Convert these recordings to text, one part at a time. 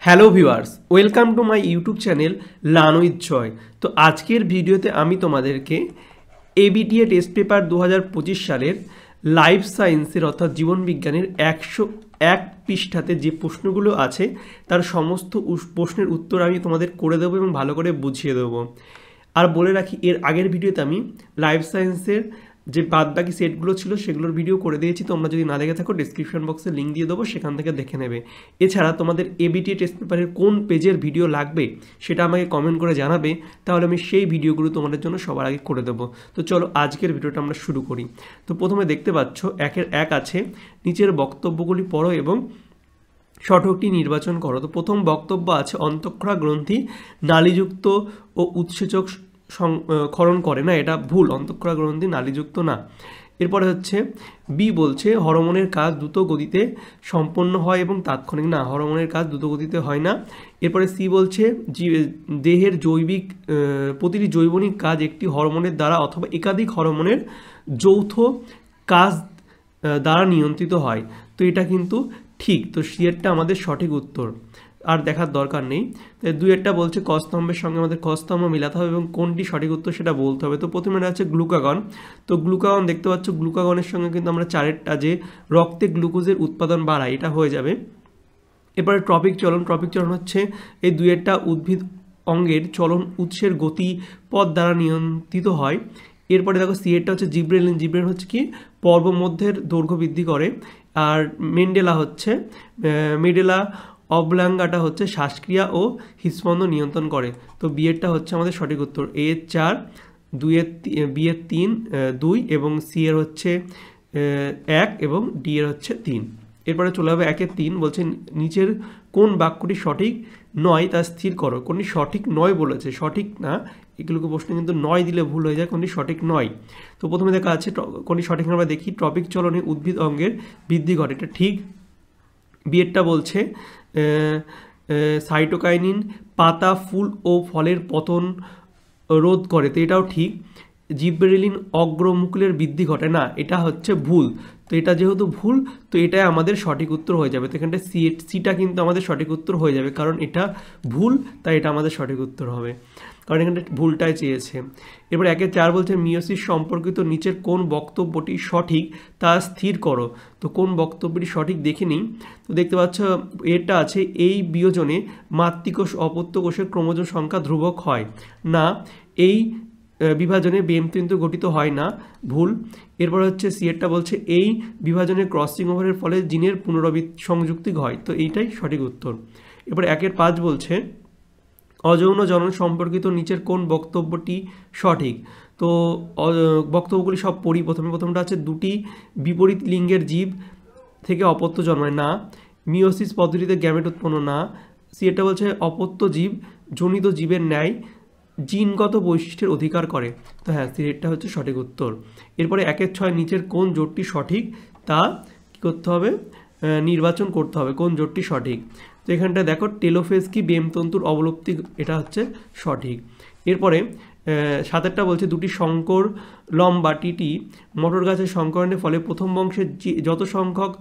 Hello viewers, welcome to my YouTube channel learn with Joy. তো আজকের ভিডিওতে আমি তোমাদেরকে এবিটিএ টেস্ট পেপার 2025 সালের লাইফ সায়েন্সের অর্থাৎ জীবনবিজ্ঞানের 101 পৃষ্ঠাতে যে প্রশ্নগুলো আছে তার সমস্ত প্রশ্নের উত্তর আমি তোমাদের করে দেবো এবং ভালো করে বুঝিয়ে দেবো। আর বলে রাখি, এর আগের ভিডিওতে আমি লাইফ সায়েন্সের যে বাদবাকি সেটগুলো ছিল সেগুলোর ভিডিও করে দিয়েছি। তোমরা যদি না দেখে থাকো ডিসক্রিপশন বক্সে লিঙ্ক দিয়ে দেবো, সেখান থেকে দেখে নেবে। এছাড়া তোমাদের এবিটিএ টেস্ট পেপারের কোন পেজের ভিডিও লাগবে সেটা আমাকে কমেন্ট করে জানাবে, তাহলে আমি সেই ভিডিওগুলো তোমাদের জন্য সবার আগে করে দেবো। তো চলো আজকের ভিডিওটা আমরা শুরু করি। তো প্রথমে দেখতে পাচ্ছ 1 আছে, নিচের বক্তব্যগুলি পড়ো এবং সঠিকটি নির্বাচন করো। তো প্রথম বক্তব্য আছে, অন্তঃক্ষরা গ্রন্থি নালীযুক্ত ও উৎসেচক ক্ষরণ করে না, এটা ভুল। অন্তঃক্ষরা গ্রন্থি নালীযুক্ত না। এরপরে হচ্ছে বি বলছে হরমোনের কাজ দ্রুত গতিতে সম্পন্ন হয় এবং তাৎক্ষণিক না, হরমোনের কাজ দ্রুত গতিতে হয় না। এরপরে সি বলছে দেহের প্রতিটি জৈবনিক কাজ একটি হরমোনের দ্বারা অথবা একাধিক হরমোনের যৌথ কাজ দ্বারা নিয়ন্ত্রিত হয়। তো এটা কিন্তু ঠিক। তো সি এরটা আমাদের সঠিক উত্তর, আর দেখার দরকার নেই। তাই 2 বলছে ক স্তম্ভের সঙ্গে আমাদের ক স্তম্ভ মিলাতে হবে এবং কোনটি সঠিক উত্তর সেটা বলতে হবে। তো প্রথমে আছে গ্লুকাগন। তো গ্লুকাগন দেখতে পাচ্ছ, গ্লুকাগনের সঙ্গে কিন্তু আমরা 4টা যে রক্তে গ্লুকোজের উৎপাদন বাড়ায়, এটা হয়ে যাবে। এরপরে ট্রপিক চলন। ট্রপিক চলন হচ্ছে এই 2 উদ্ভিদ অঙ্গের চলন উৎসের গতি পথ দ্বারা নিয়ন্ত্রিত হয়। এরপরে দেখো সি এরটা হচ্ছে জিব্রেলিন। জিব্রেলিন হচ্ছে কি পর্বমধ্যের দৈর্ঘ্য বৃদ্ধি করে। আর মেন্ডেলা হচ্ছে মেডেলা অবলাঙ্গাটা হচ্ছে শ্বাসক্রিয়া ও হৃদস্পন্দন নিয়ন্ত্রণ করে। তো বিয়েরটা হচ্ছে আমাদের সঠিক উত্তর। এ এর 4, বি এর 3, 2 এবং সি এর হচ্ছে 1 এবং ডি এর হচ্ছে 3। এরপরে চলে যাবে 1 এর 3, বলছে নিচের কোন বাক্যটি সঠিক নয় তা স্থির করো। কোনটি সঠিক নয় বলেছে, সঠিক না, এগুলোকে প্রশ্ন কিন্তু নয় দিলে ভুল হয়ে যায়, কোনটি সঠিক নয়। তো প্রথমে দেখা আছে কোনটি সঠিক আমরা দেখি, ট্রপিক চলনে উদ্ভিদ অঙ্গের বৃদ্ধি ঘটে, এটা ঠিক। বিয়েরটা বলছে সাইটোকাইনিন পাতা ফুল ও ফলের পতন রোধ করে, তো এটাও ঠিক। জিব্রেলিন অগ্রমুকুলের বৃদ্ধি ঘটে না, এটা হচ্ছে ভুল। তো এটা যেহেতু ভুল, তো এটাই আমাদের সঠিক উত্তর হয়ে যাবে। তো এখানটা সিটা কিন্তু আমাদের সঠিক উত্তর হয়ে যাবে, কারণ এটা ভুল, তাই এটা আমাদের সঠিক উত্তর হবে, কারণ এখানে ভুলটাই চেয়েছে। এরপর 1 এর 4 বলছে মিয়োসিস সম্পর্কিত নিচের কোন বক্তব্যটি সঠিক তা স্থির করো। তো কোন বক্তব্যটি সঠিক দেখে নিই। তো দেখতে পাচ্ছ এটা আছে, এই বিয়োজনে মাতৃকোষ অপত্য কোষের ক্রোমোজোম সংখ্যা ধ্রুবক হয় না, এই বিভাজনে বেমতন্তু গঠিত হয় না, ভুল। এরপর হচ্ছে সিএরটা বলছে এই বিভাজনের ক্রসিং ওভারের ফলে জিনের সংযুক্তি হয়, তো এইটাই সঠিক উত্তর। এরপর 1 এর 5 বলছে অযৌন জনন সম্পর্কিত নিচের কোন বক্তব্যটি সঠিক। তো বক্তব্যগুলি সব পড়ি। প্রথমটা আছে দুটি বিপরীত লিঙ্গের জীব থেকে অপত্য জন্মায় না, মিওসিস পদ্ধতিতে গ্যামেট উৎপন্ন না। সিএরটা বলছে অপত্য জীব জনিত জীবের ন্যায় জিনগত বৈশিষ্ট্যের অধিকার করে। তো হ্যাঁ, সিএরটা হচ্ছে সঠিক উত্তর। এরপরে 1 এর 6 নিচের কোন জোটটি সঠিক তা কী করতে হবে, নির্বাচন করতে হবে কোন জোটটি সঠিক। তো এখানটা দেখো টেলোফেজ কি বেমতন্তুর অবলুপ্তি, এটা হচ্ছে সঠিক। এরপরে 7 বলছে দুটি শঙ্কর লম্বা টিটি মটর গাছের সংকরণের ফলে প্রথম বংশের যত সংখ্যক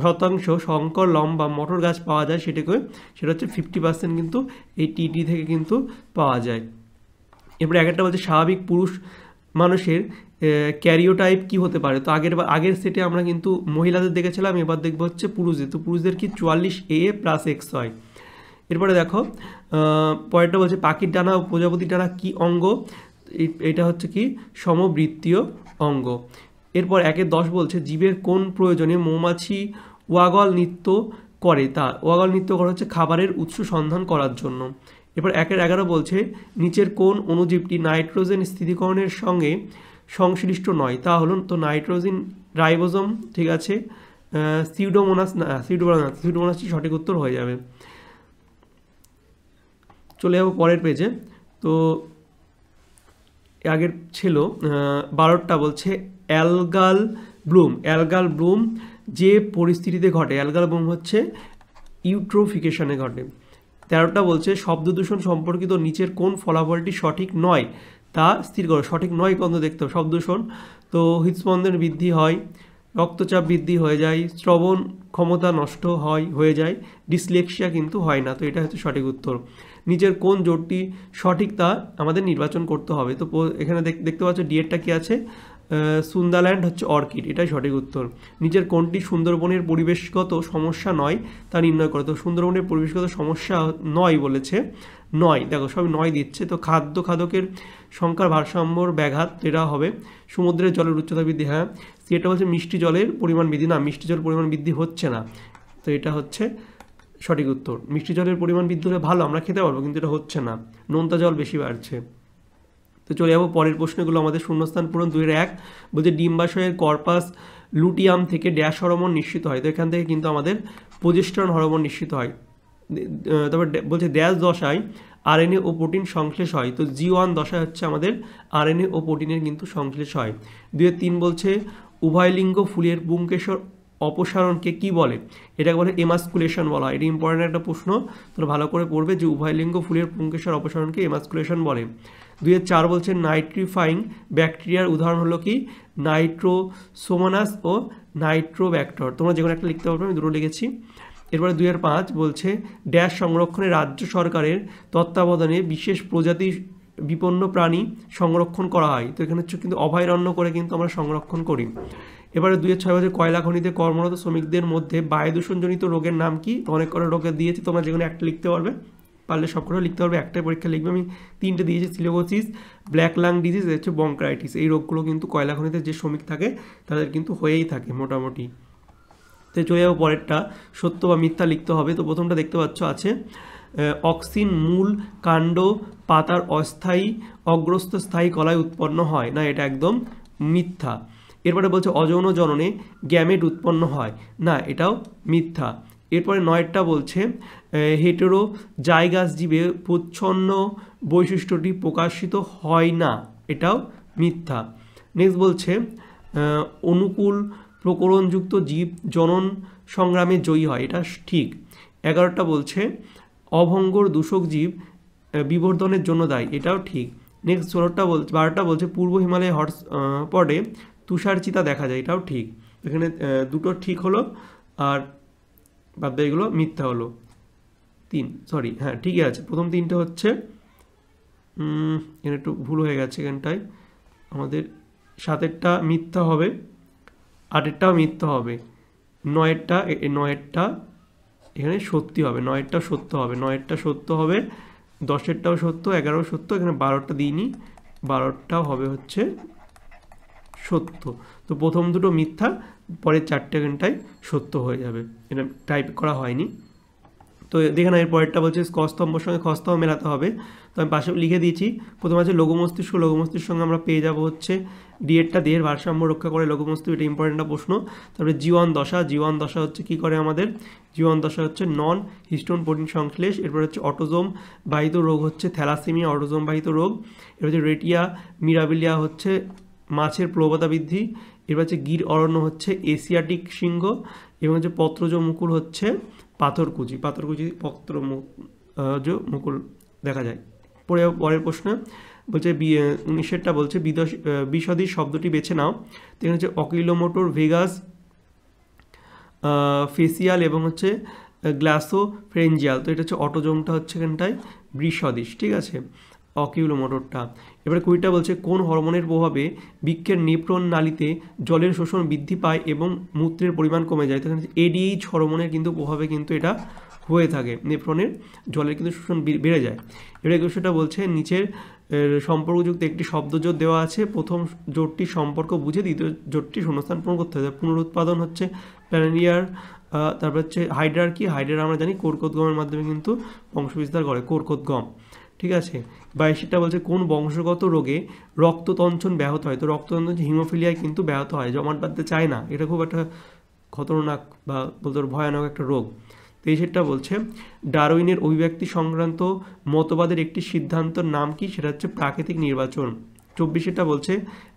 শতাংশ শঙ্কর লম্বা মটর গাছ পাওয়া যায় সেটা হচ্ছে 50% কিন্তু এই টিটি থেকে কিন্তু পাওয়া যায়। এরপরে 1 বলছে স্বাভাবিক পুরুষ মানুষের ক্যারিওটাইপ কি হতে পারে। তো আগের সেটে আমরা কিন্তু মহিলাদের দেখেছিলাম, এবার দেখবো হচ্ছে পুরুষদের। তো পুরুষদের কি 44A + X হয়। এরপরে দেখো পরেরটা বলছে পাখির ডানা ও প্রজাপতির ডানা কি অঙ্গ, এটা হচ্ছে কি সমবৃত্তীয় অঙ্গ। এরপর 1 এর 10 বলছে জীবের কোন প্রয়োজনে মৌমাছি ওয়াগল নৃত্য করে, তা ওয়াগল নৃত্য করা হচ্ছে খাবারের উৎস সন্ধান করার জন্য। এরপর 1 এর 11 বলছে নিচের কোন অণুজীবটি নাইট্রোজেন স্থিতিকরণের সঙ্গে সংশ্লিষ্ট নয়, তা হলো তো নাইট্রোজেন রাইবোজোম, ঠিক আছে। সিউডোমোনাসটি সঠিক উত্তর হয়ে যাবে। চলে যাবো পরের পেজে। তো আগের ছিল 12 বলছে অ্যালগাল ব্লুম যে পরিস্থিতিতে ঘটে, অ্যালগাল ব্লুম হচ্ছে ইউট্রোফিকেশনে ঘটে। 13 বলছে শব্দ দূষণ সম্পর্কিত নিচের কোন ফলাফলটি সঠিক নয় তা স্থির করো। সঠিক নয় কোন দেখতে হবে, শব্দ দূষণ। তো হৃদস্পন্দনের বৃদ্ধি হয়, রক্তচাপ বৃদ্ধি হয়ে যায়, শ্রবণ ক্ষমতা নষ্ট হয়ে যায়, ডিসলেক্সিয়া কিন্তু হয় না। তো এটা হচ্ছে সঠিক উত্তর। নিচের কোন জোটটি সঠিক তা আমাদের নির্বাচন করতে হবে। তো এখানে দেখতে পাচ্ছ ডিএরটা কি আছে, সুন্দারল্যান্ড হচ্ছে অর্কিড, এটাই সঠিক উত্তর। নিচের কোনটি সুন্দরবনের পরিবেশগত সমস্যা নয় তা নির্ণয় করে। তো সুন্দরবনের পরিবেশগত সমস্যা নয় বলেছে, নয়, দেখো সব নয় দিচ্ছে। তো খাদ্যের সংখ্যার ভারসাম্যর ব্যাঘাত, এটা হবে। সমুদ্রের জলের উচ্চতা বৃদ্ধি, হ্যাঁ। সেটা হচ্ছে মিষ্টি জলের পরিমাণ বৃদ্ধি, না মিষ্টি জলের পরিমাণ বৃদ্ধি হচ্ছে না। তো এটা হচ্ছে সঠিক উত্তর। মিষ্টি জলের পরিমাণ বৃদ্ধি হলে ভালো, আমরা খেতে পারবো, কিন্তু এটা হচ্ছে না, নোনতা জল বেশি বাড়ছে। তো চলে যাবো পরের প্রশ্নগুলো আমাদের। শূন্যস্থান পূরণ 2-1 বলছে ডিম্বাশয়ের কর্পাস লুটিয়াম থেকে ড্যাশ হরমোন নিঃসৃত হয়। তো এখান থেকে কিন্তু আমাদের প্রোজেস্টেরন হরমোন নিঃসৃত হয়। তারপর বলছে ড্যাশ দশায় আরএনএ ও প্রোটিন সংশ্লেষ হয়। তো G1 দশায় হচ্ছে আমাদের আরএনএ ও প্রোটিনের কিন্তু সংশ্লেষ হয়। 2-3 বলছে উভয়লিঙ্গ ফুলের পুংকেশর অপসারণকে কি বলে? এটাকে বলে এমাস্কুলেশন বলা হয়। এটা ইম্পর্টেন্ট একটা প্রশ্ন, তোমরা ভালো করে পড়বে যে উভয়লিঙ্গ ফুলের পুংকেশর অপসারণকে এমাস্কুলেশন বলে। 2-4 বলছে নাইট্রিফাইং ব্যাকটেরিয়ার উদাহরণ হলো কি? নাইট্রোসোমোনাস ও নাইট্রোব্যাক্টর। তোমরা যেকোনো একটা লিখতে পারবে, আমি দুটো লিখেছি। এরপরে 2-5 বলছে ড্যাশ সংরক্ষণে রাজ্য সরকারের তত্ত্বাবধানে বিশেষ প্রজাতি বিপন্ন প্রাণী সংরক্ষণ করা হয়। তো এখানে হচ্ছে কিন্তু অভয়ারণ্য করে কিন্তু আমরা সংরক্ষণ করি। এবারে 2-6 বছর কয়লা খনিতে কর্মরত শ্রমিকদের মধ্যে বায়ু দূষণজনিত রোগের নাম কি? তো অনেক করে রোগের দিয়েছি, তোমরা যেকোনো একটা লিখতে পারবে, পারলে সবকটা লিখতে পারবে, একটাই পরীক্ষা লিখবে। আমি 3টে দিয়েছি, সিলিকোসিস, ব্ল্যাক লাং ডিজিজ, হচ্ছে বঙ্কাইটিস। এই রোগগুলো কিন্তু কয়লা খনিতে যে শ্রমিক থাকে তাদের কিন্তু হয়েই থাকে মোটামুটি। তো চলে যাবো পরেরটা, সত্য বা মিথ্যা লিখতে হবে। তো প্রথমটা দেখতে পাচ্ছ আছে অক্সিন মূল কাণ্ড পাতার অস্থায়ী অগ্রস্থ স্থায়ী কলায় উৎপন্ন হয়, না এটা একদম মিথ্যা। এরপরে বলছে অযৌন জননে গ্যামেট উৎপন্ন হয়, না এটাও মিথ্যা। এরপরে 9টা বলছে হেটেরো জাইগাস জীবে প্রচ্ছন্ন বৈশিষ্ট্যটি প্রকাশিত হয় না, এটাও মিথ্যা। নেক্সট বলছে অনুকূল প্রকরণযুক্ত জীব জনন সংগ্রামে জয়ী হয়, এটা ঠিক। 11টা বলছে অভঙ্গর দূষক জীব বিবর্ধনের জন্য দায়ী, এটাও ঠিক। নেক্সট 12টা বলছে পূর্ব হিমালয় হটস্পটে তুষার চিতা দেখা যায়, এটাও ঠিক। এখানে দুটো ঠিক হলো আর বাদ এগুলো মিথ্যা হলো। হ্যাঁ ঠিকই আছে। প্রথম 3টে হচ্ছে এখানে একটু ভুল হয়ে গেছে, এখানটায় আমাদের 7এরটা মিথ্যা হবে, 8এরটাও মিথ্যা হবে, 9এরটা এখানে সত্যি হবে, 9এরটা সত্য হবে, 9এরটা সত্য হবে, 10এরটাও সত্য, 11ও সত্য, এখানে 12টা দিইনি, 12টাও হবে হচ্ছে সত্য। তো প্রথম দুটো মিথ্যা, পরের 4টে ঘন্টায় সত্য হয়ে যাবে, এটা টাইপ করা হয়নি। তো দেখে না, এর পরেরটা বলছে স্তম্ভর সঙ্গে খস্তম্ভ মেলাতে হবে। তো আমি পাশে লিখে দিয়েছি। প্রথমে আছে লঘু মস্তিষ্ক, লঘু মস্তিষ্কের সঙ্গে আমরা পেয়ে যাব হচ্ছে ডিএরটা, দেহের ভারসাম্য রক্ষা করে লঘু মস্তিষ্ক, এটা ইম্পর্টেন্ট একটা প্রশ্ন। তারপরে G1 দশা হচ্ছে কি করে আমাদের? G1 দশা হচ্ছে নন হিস্টোন প্রোটিন সংশ্লেষ। এরপর হচ্ছে অটোজোম বাহিত রোগ হচ্ছে থ্যালাসেমিয়া, অটোজোম বাহিত রোগ। এরপর হচ্ছে রেটিয়া মিরাবিলিয়া হচ্ছে মাছের প্লবতা বৃদ্ধি। এরপর হচ্ছে গির অরণ্য হচ্ছে এশিয়াটিক সিংহ, এবং হচ্ছে পত্রজ মুকুল হচ্ছে পাথরকুচি পত্র মুকুল দেখা যায়। পরের প্রশ্ন বলছে 19টা বলছে বিশদী শব্দটি বেছে নাও। এখানে হচ্ছে অক্লিলোমোটর ভেগাস ফেসিয়াল এবং হচ্ছে গ্লাসোফ্রেঞ্জিয়াল। তো এটা হচ্ছে অটোজোমটা হচ্ছে এখানটায় বৃষদিশ, ঠিক আছে, অকিউলোমোটরটা। এবারে 20টা বলছে কোন হরমোনের প্রভাবে বৃক্কের নেফ্রন নালীতে জলের শোষণ বৃদ্ধি পায় এবং মূত্রের পরিমাণ কমে যায়। তো এখানে ADH হরমোনের কিন্তু প্রভাবে কিন্তু এটা হয়ে থাকে, নেফ্রনের জলের কিন্তু শোষণ বেড়ে যায়। এবারে 21টা বলছে নিচের সম্পর্কযুক্ত একটি শব্দজোট দেওয়া আছে, প্রথম জোটটির সম্পর্ক বুঝে দ্বিতীয় জোটটি শূন্যস্থান পূরণ করতে হবে। পুনরুৎপাদন হচ্ছে প্ল্যানেরিয়ার, তারপর হচ্ছে হাইড্রার্কি, আমরা জানি কোরকোদ্গমের মাধ্যমে কিন্তু বংশবিস্তার করে, কোরকোদ্গম, ঠিক আছে। 22টা বলছে কোন বংশগত রোগে রক্ততঞ্চন ব্যাহত হয়। তো রক্ততঞ্চন হিমোফিলিয়ায় কিন্তু ব্যাহত হয়, জমাট বাঁধতে চায় না, এটা খুব একটা খতরনাক বা বলতে ভয়ানক একটা রোগ। 23টা বলছে ডারউইনের অভিব্যক্তি সংক্রান্ত মতবাদের একটি সিদ্ধান্তর নাম কি? সেটা হচ্ছে প্রাকৃতিক নির্বাচন। 24টা বলছে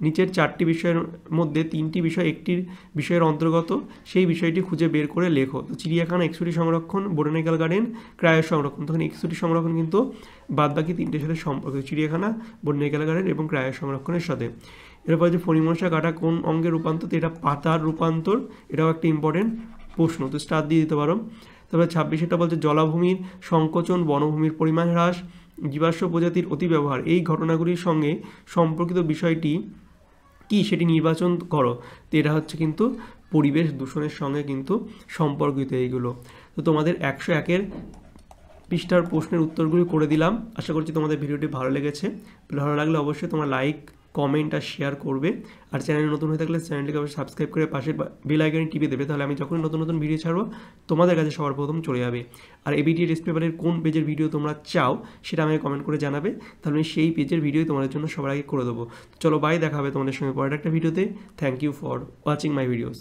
নিচের 4টি বিষয়ের মধ্যে 3টি বিষয় একটি বিষয়ের অন্তর্গত, সেই বিষয়টি খুঁজে বের করে লেখো। তো চিড়িয়াখানা, এক্সুটি সংরক্ষণ, বোটানিক্যাল গার্ডেন, ক্রায়ো সংরক্ষণ। তখন এক্সুটি সংরক্ষণ কিন্তু বাদবাকি 3টের সাথে সম্পর্ক, চিড়িয়াখানা, বোটানিক্যাল গার্ডেন এবং ক্রায়ো সংরক্ষণের সাথে। এরপর যে ফণিমনসা কাটা কোন অঙ্গের রূপান্তর, তো এটা পাতার রূপান্তর, এটাও একটা ইম্পর্টেন্ট প্রশ্ন, তো স্টার দিয়ে দিতে পারো। তারপরে 26টা বলছে জলাভূমির সংকোচন, বনভূমির পরিমাণ হ্রাস, জীবাশ্ম প্রজাতির অতিব্যবহার, এই ঘটনাগুলির সঙ্গে সম্পর্কিত বিষয়টি কি সেটি নির্বাচন করো। তো এটা হচ্ছে কিন্তু পরিবেশ দূষণের সঙ্গে কিন্তু সম্পর্কিত এইগুলো। তো তোমাদের 101-এর পৃষ্ঠার প্রশ্নের উত্তরগুলি করে দিলাম। আশা করছি তোমাদের ভিডিওটি ভালো লেগেছে। ভালো লাগলে অবশ্যই তোমরা লাইক, কমেন্ট আর শেয়ার করবে। আর চ্যানেলে নতুন হয়ে থাকলে চ্যানেলটিকে অবশ্যই সাবস্ক্রাইব করে পাশের বেল আইকনে টিপে দেবে, তাহলে আমি যখনই নতুন নতুন ভিডিও ছাড়বো তোমাদের কাছে সবার প্রথম চলে যাবে। আর এবিটিএ টেস্ট পেপারের কোন পেজের ভিডিও তোমরা চাও সেটা আমাকে কমেন্ট করে জানাবে, তাহলে আমি সেই পেজের ভিডিও তোমাদের জন্য সবার আগে করে দেবো। চলো বাই, দেখা হবে তোমাদের সঙ্গে পরের একটা ভিডিওতে। Thank you for watching my videos.